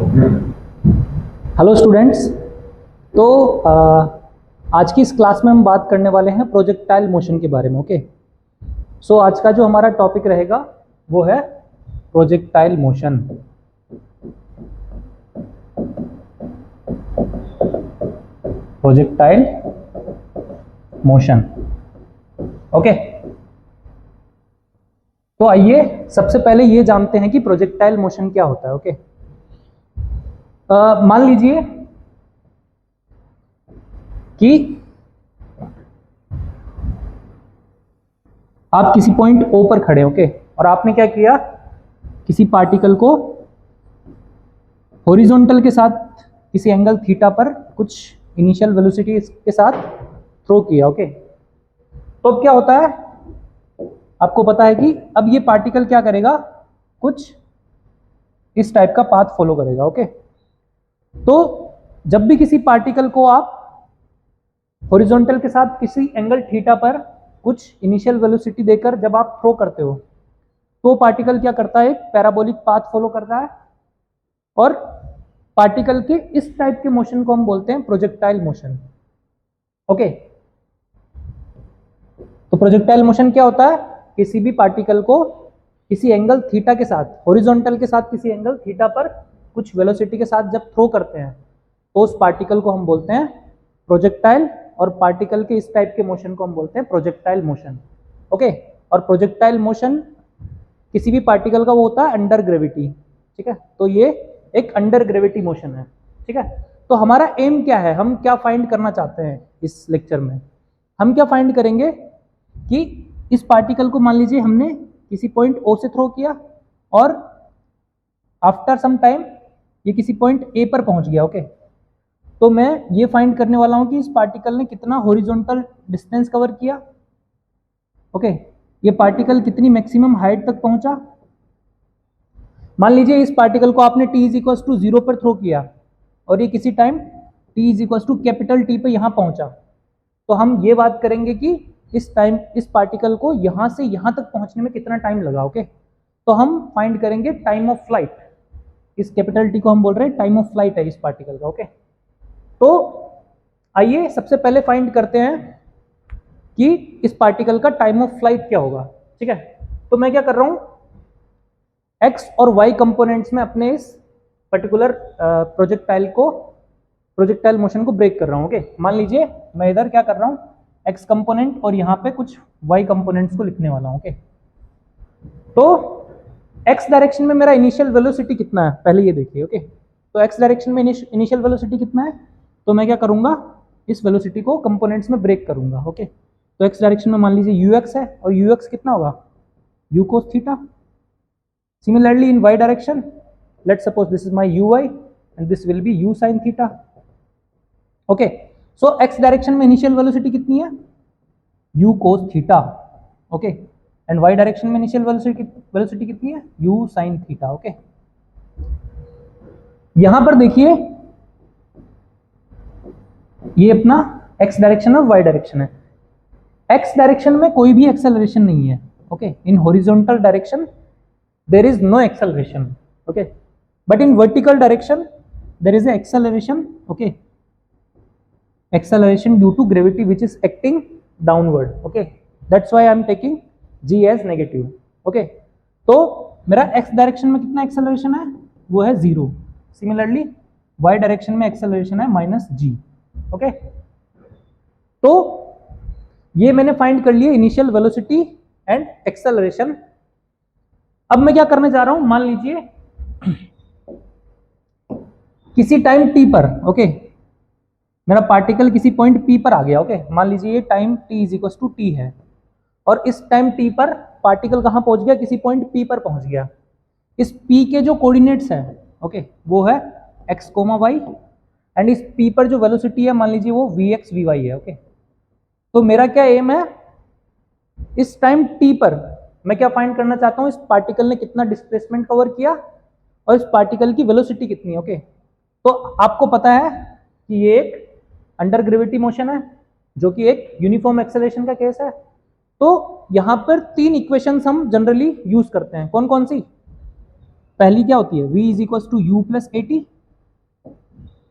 Hello students. तो आज की इस क्लास में हम बात करने वाले हैं प्रोजेक्टाइल मोशन के बारे में। ओके, सो आज का जो हमारा टॉपिक रहेगा वो है projectile motion. Projectile motion. Okay, तो आइए सबसे पहले ये जानते हैं कि प्रोजेक्टाइल मोशन क्या होता है। ओके, मान लीजिए कि आप किसी पॉइंट O पर खड़े। ओके, और आपने क्या किया, किसी पार्टिकल को हॉरिजॉन्टल के साथ किसी एंगल थीटा पर कुछ इनिशियल वेलोसिटी के साथ थ्रो किया। ओके, तो अब क्या होता है, आपको पता है कि अब ये पार्टिकल क्या करेगा, कुछ इस टाइप का पाथ फॉलो करेगा। ओके, तो जब भी किसी पार्टिकल को आप हॉरिजॉन्टल के साथ किसी एंगल थीटा पर कुछ इनिशियल वेलोसिटी देकर जब आप थ्रो करते हो तो पार्टिकल क्या करता है, एक पैराबोलिक पाथ फॉलो करता है और पार्टिकल के इस टाइप के मोशन को हम बोलते हैं प्रोजेक्टाइल मोशन। ओके, तो प्रोजेक्टाइल मोशन क्या होता है, किसी भी पार्टिकल को किसी एंगल थीटा के साथ, हॉरिजॉन्टल के साथ किसी एंगल थीटा पर कुछ वेलोसिटी के साथ जब थ्रो करते हैं तो उस पार्टिकल को हम बोलते हैं प्रोजेक्टाइल, और पार्टिकल के इस टाइप के मोशन को हम बोलते हैं प्रोजेक्टाइल मोशन। ओके, और प्रोजेक्टाइल मोशन किसी भी पार्टिकल का वो होता है अंडर ग्रेविटी। ठीक है, तो ये एक अंडर ग्रेविटी मोशन है। ठीक है, तो हमारा एम क्या है, हम क्या फाइंड करना चाहते हैं इस लेक्चर में, हम क्या फाइंड करेंगे कि इस पार्टिकल को मान लीजिए हमने किसी पॉइंट O से थ्रो किया और आफ्टर सम टाइम ये किसी पॉइंट A पर पहुंच गया। ओके, तो मैं ये फाइंड करने वाला हूं कि इस पार्टिकल ने कितना हॉरिजॉन्टल डिस्टेंस कवर किया। ओके, ये पार्टिकल कितनी मैक्सिमम हाइट तक पहुंचा। मान लीजिए इस पार्टिकल को आपने t इज 0 पर थ्रो किया और ये किसी time t is capital T पे यहां पहुंचा, तो हम ये बात करेंगे कि इस टाइम इस पार्टिकल को यहां से यहां तक पहुंचने में कितना टाइम लगा। ओके, तो हम फाइंड करेंगे टाइम ऑफ फ्लाइट। इस कैपिटल T को हम बोल रहे हैं टाइम ऑफ फ्लाइट है इस पार्टिकल का। ओके, तो आइए सबसे पहले फाइंड करते हैं कि इस पार्टिकल का टाइम ऑफ फ्लाइट क्या होगा। ठीक है, तो मैं क्या कर रहा हूं, x और y कंपोनेंट्स में अपने इस पर्टिकुलर प्रोजेक्टाइल मोशन को ब्रेक कर रहा हूं। ओके, मान लीजिए मैं इधर क्या कर रहा हूं, x कंपोनेंट और यहां पे कुछ y कंपोनेंट्स को लिखने वाला हूं। ओके, तो x डायरेक्शन में मेरा इनिशियल वेलोसिटी कितना है पहले ये देखिए। ओके, तो x डायरेक्शन में इनिशियल वेलोसिटी कितना है, तो मैं क्या करूंगा, इस वेलोसिटी को कंपोनेंट्स में ब्रेक करूंगा। ओके, तो x डायरेक्शन में मान लीजिए ux है और ux कितना होगा, u cos theta. Similarly in y direction, let's suppose this is my uy and this will be u sin theta. Okay, so x direction में initial velocity कितनी है, u cos theta. Okay, and y direction में initial velocity कितनी है, u sin theta. Okay, यहां पर देखिए ये अपना x डायरेक्शन और y डायरेक्शन है। x डायरेक्शन में कोई भी एक्सेलरेशन नहीं है। Okay, in horizontal direction there is no acceleration. Okay, but in vertical direction there is a acceleration. Okay, acceleration due to gravity which is acting downward. Okay, that's why I am taking g as negative. Okay, तो मेरा x direction में कितना acceleration है, वो है 0। Similarly y direction में acceleration है -g। Okay, तो ये मैंने फाइंड कर लिया इनिशियल वेलोसिटी एंड एक्सेलरेशन। अब मैं क्या करने जा रहा हूं, मान लीजिए किसी टाइम t पर, ओके, मेरा पार्टिकल किसी पॉइंट P पर आ गया। ओके, मान लीजिए ये time t is equal to t है और इस टाइम t पर पार्टिकल कहां पहुंच गया, किसी पॉइंट P पर पहुंच गया। इस P के जो कोऑर्डिनेट्स है, ओके, वो है x, y एंड इस P पर जो वेलोसिटी है मान लीजिए वो vx vy है। ओके, तो मेरा क्या एम है, इस टाइम t पर मैं क्या फाइंड करना चाहता हूं, इस पार्टिकल ने कितना डिस्प्लेसमेंट कवर किया और इस पार्टिकल की वेलोसिटी कितनी है। ओके, तो आपको पता है कि ये एक अंडर ग्रेविटी मोशन है जो कि एक यूनिफॉर्म एक्सेलरेशन का केस है। तो यहां पर 3 इक्वेशंस हम जनरली यूज करते हैं, कौन कौन सी, पहली क्या होती है v is equal to u plus a t,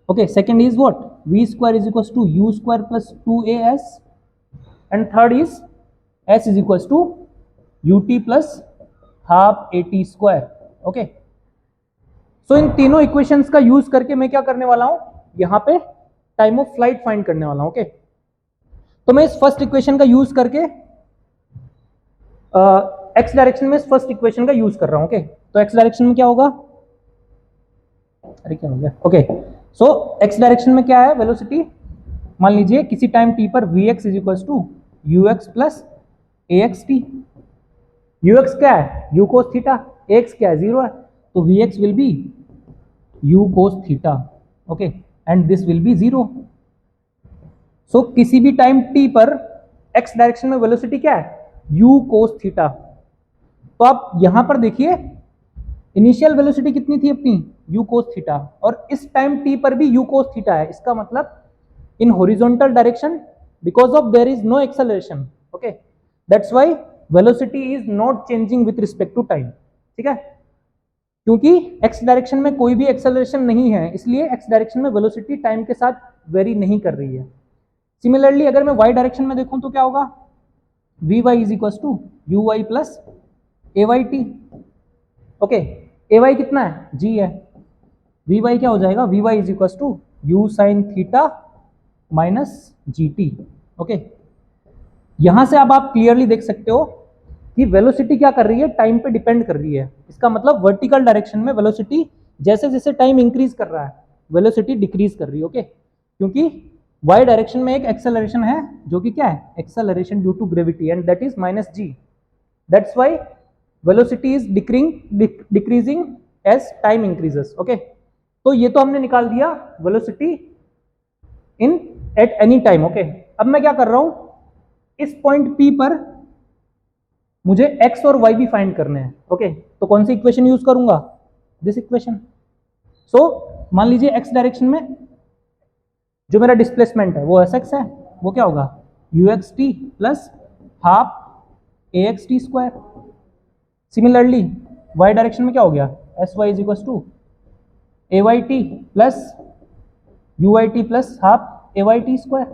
Okay, second is what? V square is equals to U square plus 2AS, and third is S is equals to UT plus half AT square. Okay, so इन तीनों equations का use करके मैं क्या करने वाला हूं, यहां पे टाइम ऑफ फ्लाइट फाइंड करने वाला हूं. ओके, तो मैं इस फर्स्ट इक्वेशन का यूज करके एक्स डायरेक्शन में इस फर्स्ट इक्वेशन का यूज कर रहा हूं. ओके, तो एक्स डायरेक्शन में क्या होगा, अरे क्या हो गया. ओके, सो एक्स डायरेक्शन में क्या है, वेलोसिटी मान लीजिए किसी टाइम t पर vx is equal to ux plus axt. ux क्या है, u cos थीटा, ax क्या है, 0 है, तो vx will be u cos theta. Okay, and this will be 0. सो किसी भी टाइम t पर x डायरेक्शन में वेलोसिटी क्या है, u cos थीटा. तो आप यहां पर देखिए इनिशियल वेलोसिटी कितनी थी अपनी, u cos थीटा, और इस टाइम t पर भी u cos थीटा है. इसका मतलब in horizontal direction because of there is no acceleration. Okay, that's why velocity is not changing with respect to time. ठीक है, क्योंकि x डायरेक्शन में कोई भी एक्सेलरेशन नहीं है, इसलिए x डायरेक्शन में वेलोसिटी टाइम के साथ वेरी नहीं कर रही है. सिमिलरली अगर मैं y डायरेक्शन में देखूं तो क्या होगा, vy is equal to uy plus ayt. Okay, ay कितना है, g है, vy क्या हो जाएगा, vy is equal to u sine theta minus GT. Okay, यहां से अब आप क्लियरली देख सकते हो कि वेलोसिटी क्या कर रही है, टाइम पे डिपेंड कर रही है. इसका मतलब वर्टिकल डायरेक्शन में वेलोसिटी जैसे जैसे टाइम इंक्रीज कर रहा है वेलोसिटी डिक्रीज कर रही है. ओके, क्योंकि y डायरेक्शन में एक एक्सेलरेशन है जो कि क्या है, acceleration due to gravity, and that is minus g. That's why velocity is decreasing as time increases. Okay, तो ये तो हमने निकाल दिया velocity in at any time. Okay, अब मैं क्या कर रहा हूं, इस पॉइंट P पर मुझे x और y भी फाइंड करने हैं. ओके, तो कौन सी इक्वेशन यूज करूंगा, दिस इक्वेशन. सो मान लीजिए x डायरेक्शन में जो मेरा डिस्प्लेसमेंट है वो sx है, वो क्या होगा, uxt plus half axt square. Similarly y direction में क्या हो गया, sy is equal to ayt plus uit plus half ayt square.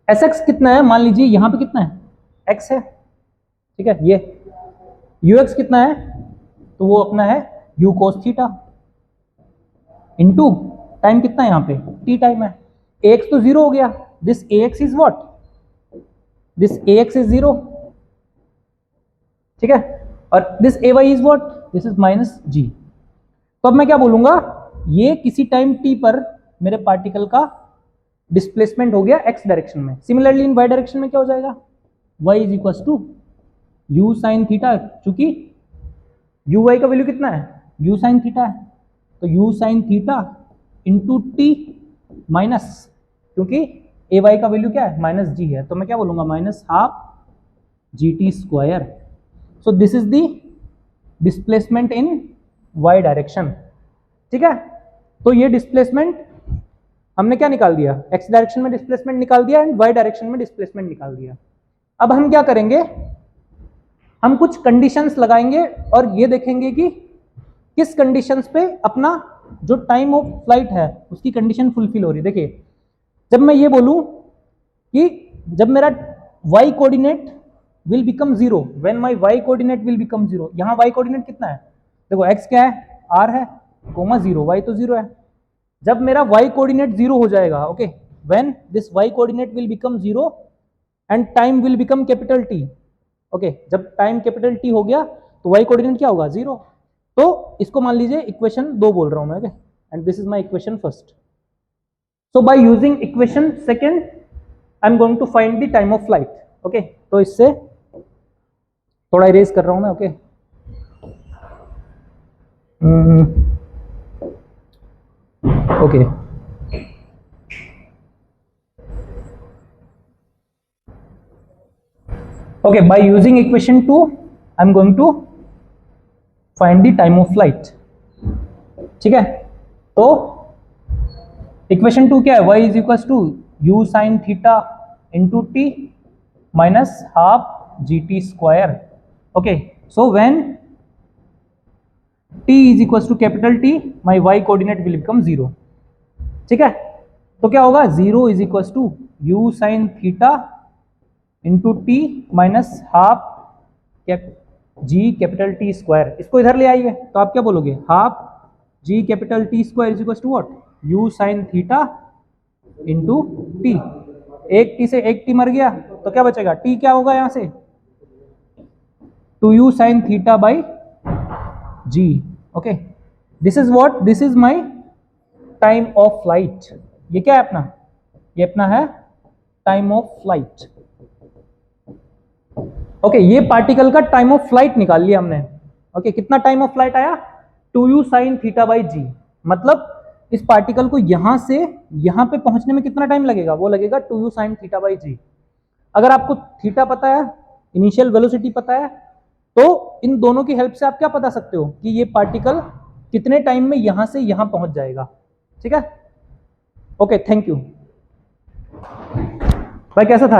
sx कितना है, मान लीजिए यहां पे कितना है, x है. ठीक है, ये ux कितना है, तो वो अपना है u cos theta into time कितना है यहाँ पे, t टाइम है. ax तो 0 हो गया, this ax is what, this ax is 0. ठीक है, और this ay is what, this is minus g. तो अब मैं क्या बोलूंगा, ये किसी टाइम t पर मेरे पार्टिकल का डिस्प्लेसमेंट हो गया x डायरेक्शन में. सिमिलरली इन y डायरेक्शन में क्या हो जाएगा, y is equal to u sine theta, चूंकि uy का वैल्यू कितना है, u साइन थीटा है, तो u sine theta into t minus, क्योंकि ay का वैल्यू क्या है, माइनस g है, तो मैं क्या बोलूंगा, minus half gt square. So this is the displacement in y direction. ठीक है, तो ये डिस्प्लेसमेंट हमने क्या निकाल दिया, x डायरेक्शन में डिस्प्लेसमेंट निकाल दिया एंड y डायरेक्शन में डिस्प्लेसमेंट निकाल दिया. अब हम क्या करेंगे, हम कुछ कंडीशंस लगाएंगे और ये देखेंगे कि किस कंडीशंस पे अपना जो टाइम ऑफ फ्लाइट है उसकी कंडीशन फुलफिल हो रही है. देखिए, जब मैं ये बोलूं कि जब मेरा y coordinate will become 0, when my y coordinate will become 0. यहां y कोऑर्डिनेट कितना है, देखो x क्या है, r है, कोमा 0, y तो 0 है. जब मेरा y कोऑर्डिनेट 0 हो जाएगा, okay, when this y coordinate will become 0 and time will become capital T. Okay, जब टाइम कैपिटल T हो गया तो y कोऑर्डिनेट क्या होगा, 0. तो इसको मान लीजिए इक्वेशन 2 बोल रहा हूं मैं. Okay, and this is my equation first. So by using equation second I am going to find the time of flight. Okay, तो इससे थोड़ा इरेज कर रहा हूं मैं. Okay, okay, okay, by using equation 2 I'm going to find the time of flight. ठीक है, तो इक्वेशन 2 क्या है, y is equal to u sine theta into t minus half gt square. Okay, so when t is equal to capital T, my y coordinate will become 0। ठीक है, तो क्या होगा 0 is equal to u sine theta into t minus half g capital T square. इसको इधर ले आइए तो आप क्या बोलोगे, half g capital T square is equal to what, u sine theta into T. एक टी से एक टी मर गया तो क्या बचेगा, टी क्या होगा यहां से 2u sine theta by g. Okay, this is what, this is my time of flight. ये क्या है अपना, ये अपना है टाइम ऑफ फ्लाइट। ओके, ये पार्टिकल का टाइम ऑफ फ्लाइट निकाल लिया हमने। ओके, कितना टाइम ऑफ फ्लाइट आया 2u साइन थीटा बाई जी। मतलब इस पार्टिकल को यहां से यहां पे पहुंचने में कितना टाइम लगेगा, वो लगेगा 2u साइन थीटा बाई जी। अगर आपको थीटा पता है, इनिशियल वेलोसिटी पता है, तो इन दोनों की हेल्प से आप क्या बता सकते हो कि ये पार्टिकल कितने टाइम में यहां से यहां पहुंच जाएगा। ठीक है, ओके, थैंक यू। भाई कैसा था?